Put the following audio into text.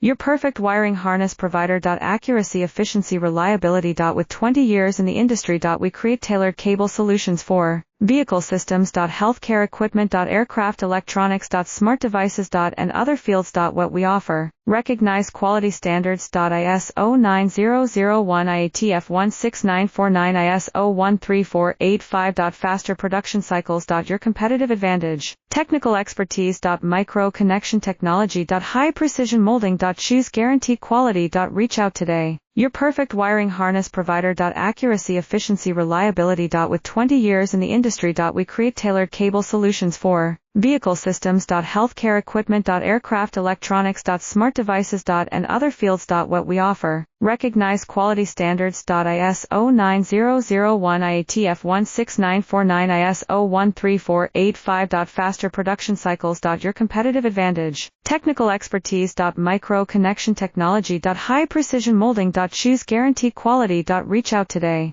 Your perfect wiring harness provider. Accuracy, efficiency, reliability. With 20 years in the industry. We create tailored cable solutions for vehicle systems. Healthcare equipment. Aircraft electronics. Smart devices. And other fields. What we offer. Recognized quality standards. ISO 9001 IATF 16949 ISO 13485. Faster production cycles. Your competitive advantage. Technical expertise. Micro connection technology. High precision molding. Choose guarantee quality. Reach out today. Your perfect wiring harness provider. Accuracy, efficiency, reliability. With 20 years in the industry. We create tailored cable solutions for vehicle systems. Healthcare equipment. Aircraft electronics. Smart devices. And other fields. What we offer. Recognized quality standards. ISO 9001 IATF 16949 ISO 13485. Faster production cycles. Your competitive advantage. Technical expertise. Micro connection technology. High precision molding. Choose guarantee quality. Reach out today.